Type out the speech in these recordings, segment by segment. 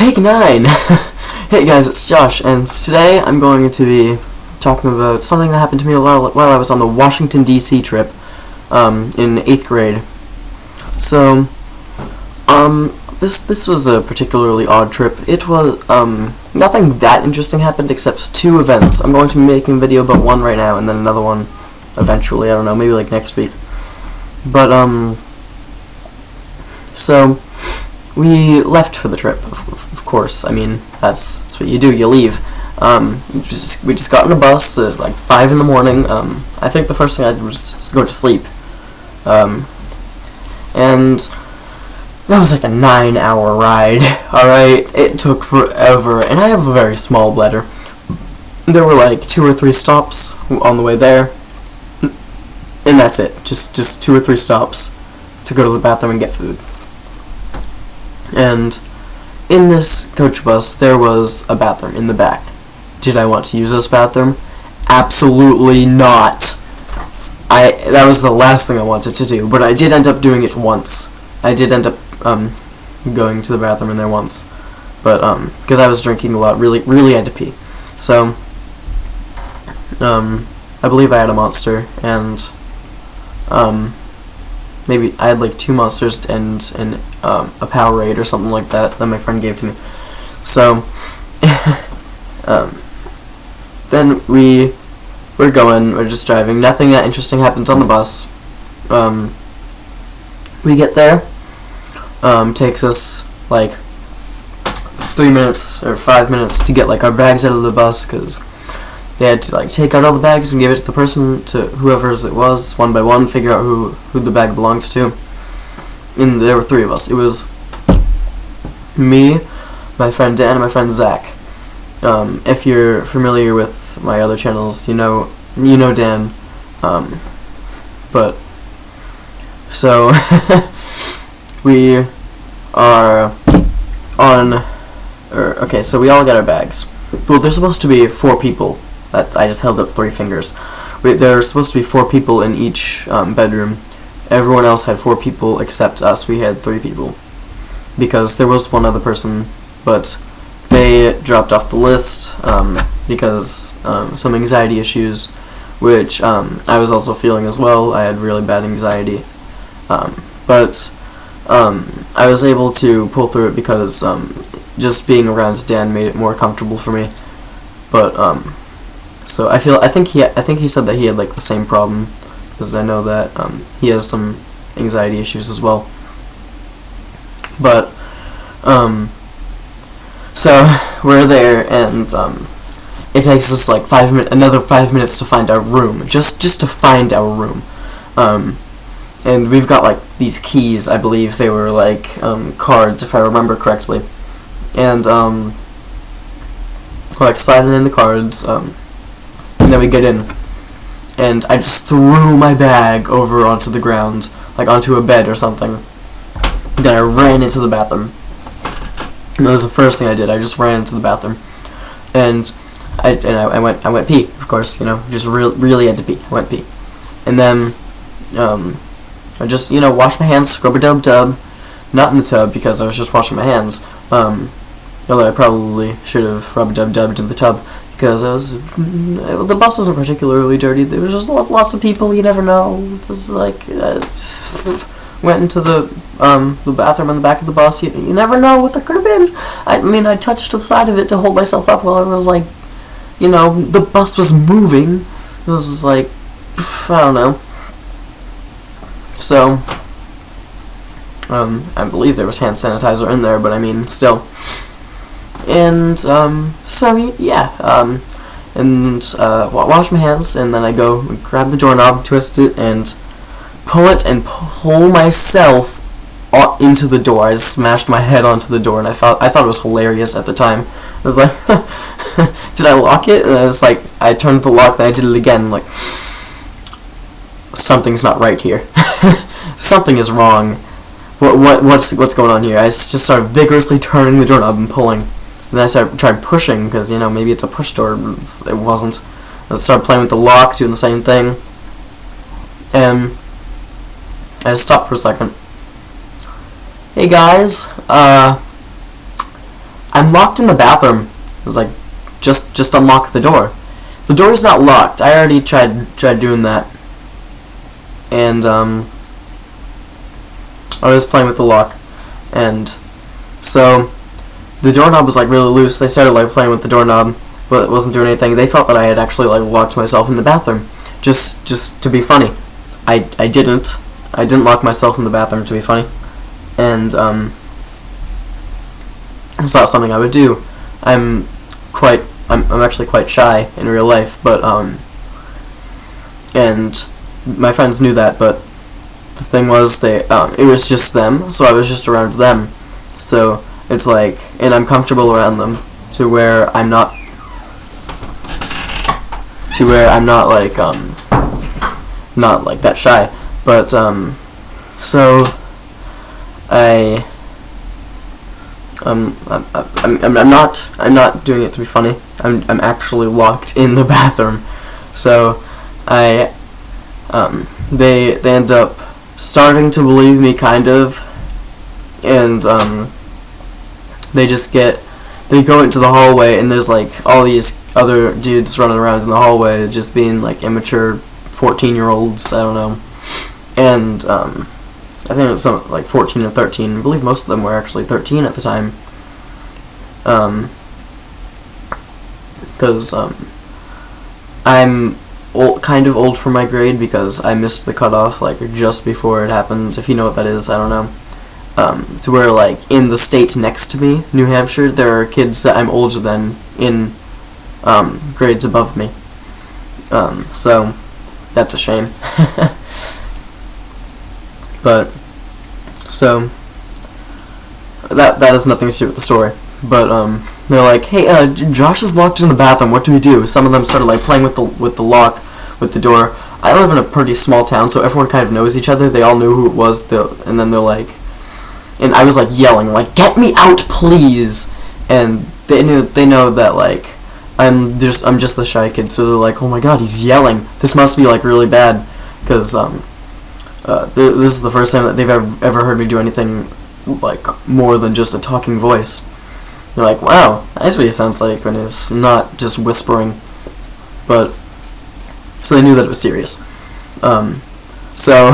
Take 9! Hey guys, it's Josh, and today I'm going to be talking about something that happened to me while I was on the Washington, D.C. trip in 8th grade. So, this was a particularly odd trip. It was, nothing that interesting happened except 2 events. I'm going to be making a video about one right now, and then another one eventually, I don't know, maybe like next week. But, so we left for the trip, of course. I mean, that's what you do, you leave. We just got in a bus at like 5 in the morning. I think the first thing I did was just go to sleep. And that was like a 9-hour ride, alright? It took forever, and I have a very small bladder. There were like 2 or 3 stops on the way there, and that's it. Just 2 or 3 stops to go to the bathroom and get food. And in this coach bus, there was a bathroom in the back. Did I want to use this bathroom? Absolutely not. That was the last thing I wanted to do, but I did end up doing it once. I did end up going to the bathroom in there once, but because I was drinking a lot, really had to pee. So I believe I had a Monster, and maybe I had like 2 Monsters and a Powerade or something like that my friend gave to me. So then we're just driving. Nothing that interesting happens on the bus. We get there. Takes us like 3 minutes or 5 minutes to get like our bags out of the bus, because they had to like take out all the bags and give it to the person, to whoever's it was, one by one, figure out who the bag belongs to. And there were 3 of us. It was me, my friend Dan, and my friend Zach. If you're familiar with my other channels, you know Dan. But so we are on. Okay, so we all got our bags. Well, there's supposed to be 4 people. I just held up 3 fingers. There are supposed to be 4 people in each bedroom. Everyone else had 4 people except us. We had 3 people, because there was one other person, but they dropped off the list because some anxiety issues, which I was also feeling as well. I had really bad anxiety, but I was able to pull through it because just being around Dan made it more comfortable for me. But so I think he said that he had like the same problem, because I know that he has some anxiety issues as well. But so we're there, and it takes us like another 5 minutes to find our room, just to find our room. And we've got like these keys. I believe they were like cards, if I remember correctly. And we're like sliding in the cards, and then we get in, and I just threw my bag over onto the ground, like onto a bed or something. Then I ran into the bathroom. And that was the first thing I did. I just ran into the bathroom, and I went pee. Of course, just really had to pee. I went pee, and then I just washed my hands, scrub-a-dub-dub, not in the tub because I was just washing my hands. Although I probably should have rub-a-dub-dubbed in the tub, because the bus wasn't particularly dirty. There was just lots of people. You never know. It was like went into the bathroom in the back of the bus. You never know what there could have been. I mean, I touched the side of it to hold myself up while I was like, the bus was moving. It was just like, I don't know. So I believe there was hand sanitizer in there, but I mean, still. And so yeah, wash my hands, and then I go and grab the doorknob, twist it, and pull it, and pull myself into the door. I just smashed my head onto the door, and I thought it was hilarious at the time. I was like, did I lock it? And I was like, I turned the lock, then I did it again. Like, something's not right here. Something is wrong. What's going on here? I just started vigorously turning the doorknob and pulling. And then I tried pushing, because, maybe it's a push door. It wasn't. I started playing with the lock, doing the same thing. And I stopped for a second. Hey guys, I I'm locked in the bathroom. I was like, just unlock the door. The door's not locked. I already tried doing that. And I was playing with the lock, and so the doorknob was like really loose. They started like playing with the doorknob, but it wasn't doing anything. They thought that I had actually like locked myself in the bathroom, just to be funny. I didn't. I didn't lock myself in the bathroom to be funny, and it's not something I would do. I'm actually quite shy in real life, but and my friends knew that, but the thing was it was just them, so I was just around them. So it's like, and I'm comfortable around them to where I'm not like not like that shy. But so I'm not doing it to be funny. I'm actually locked in the bathroom. So they end up starting to believe me, kind of, and they go into the hallway, and there's like all these other dudes running around in the hallway just being like immature 14-year-olds, I don't know. And I think it was something like 14 or 13. I believe most of them were actually 13 at the time. Because I'm kind of old for my grade, because I missed the cutoff like just before it happened. If you know what that is, I don't know. To where like in the state next to me, New Hampshire, there are kids that I'm older than in grades above me. So that's a shame. But so that has nothing to do with the story. But they're like, hey, Josh is locked in the bathroom. What do we do? Some of them started like playing with the lock, with the door. I live in a pretty small town, so everyone kind of knows each other. They all knew who it was. And then they're like, and I was like yelling, like, get me out, please. And they know that like I'm just the shy kid. So they're like, oh my god, he's yelling. This must be like really bad, because this is the first time that they've ever heard me do anything like more than just a talking voice. They're like, wow, that's what he sounds like when he's not just whispering. But so they knew that it was serious. So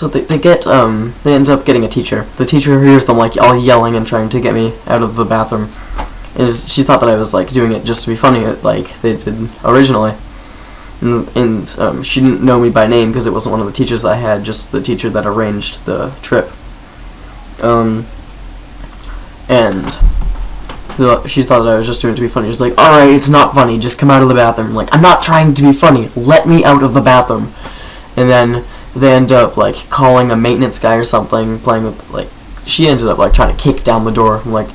they end up getting a teacher. The teacher hears them like all yelling and trying to get me out of the bathroom. She thought that I was like doing it just to be funny, like they did originally. And she didn't know me by name because it wasn't one of the teachers that I had, just the teacher that arranged the trip. And she thought that I was just doing it to be funny. She was like, alright, it's not funny, just come out of the bathroom. I'm like, I'm not trying to be funny, let me out of the bathroom. And then they end up like calling a maintenance guy or something, playing with like, she ended up like trying to kick down the door. I'm like,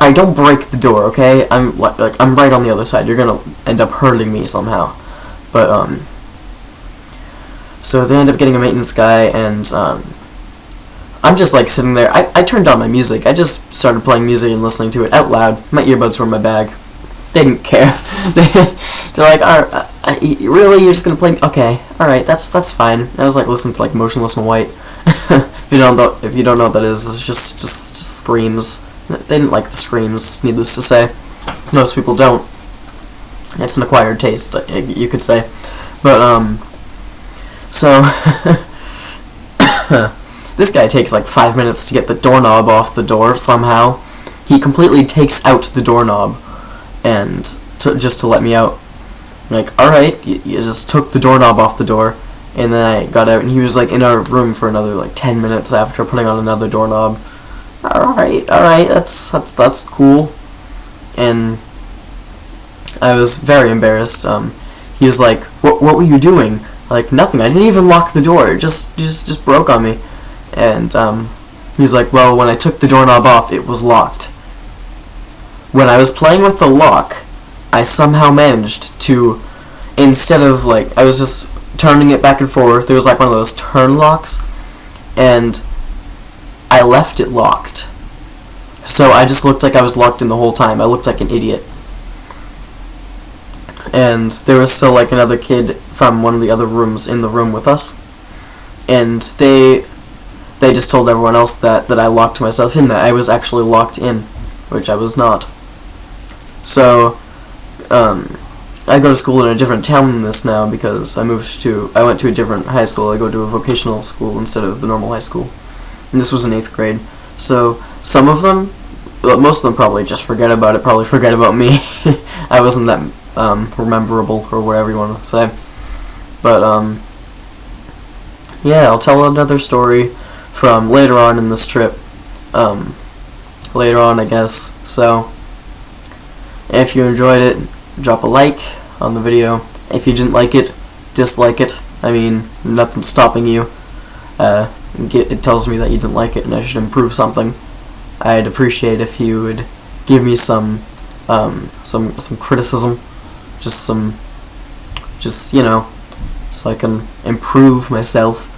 alright, don't break the door, okay? I'm right on the other side, you're gonna end up hurting me somehow. But so they end up getting a maintenance guy, and I'm just like sitting there. I turned on my music. I just started playing music and listening to it out loud. My earbuds were in my bag. They didn't care. They're like, really? You're just gonna play? Okay, all right, that's fine. I was like listening to like Motionless in White. If you don't know what that is, it's just screams. They didn't like the screams, needless to say. Most people don't. It's an acquired taste, you could say. But so this guy takes like 5 minutes to get the doorknob off the door somehow. He completely takes out the doorknob and just to let me out. Like, alright, you just took the doorknob off the door. And then I got out, and he was like in our room for another like 10 minutes after putting on another doorknob. Alright, that's cool. And I was very embarrassed. He was like, what were you doing? Like, nothing. I didn't even lock the door. It just broke on me. And he's like, well, when I took the doorknob off, it was locked. When I was playing with the lock, I somehow managed to, instead of like, I was just turning it back and forth. There was like one of those turn locks, and I left it locked. So I just looked like I was locked in the whole time. I looked like an idiot. And there was still like another kid from one of the other rooms in the room with us, and they they just told everyone else that I locked myself in, that I was actually locked in, which I was not. So, I go to school in a different town than this now because I went to a different high school. I go to a vocational school instead of the normal high school. And this was in 8th grade. So, some of them, well, most of them probably just forget about it, probably forget about me. I wasn't that rememberable, or whatever you want to say. But, yeah, I'll tell another story from later on in this trip. Later on, I guess. So, if you enjoyed it, drop a like on the video. If you didn't like it, dislike it. I mean, nothing's stopping you. It tells me that you didn't like it and I should improve something. I'd appreciate if you would give me some criticism, just you know, so I can improve myself.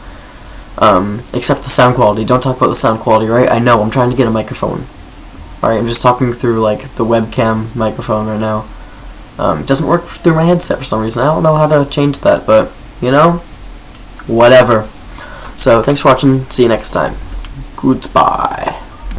Except the sound quality. Don't talk about the sound quality, right? I know, I'm trying to get a microphone. Alright, I'm just talking through, like, the webcam microphone right now. It doesn't work through my headset for some reason. I don't know how to change that, but, you know, whatever. So, thanks for watching. See you next time. Goodbye.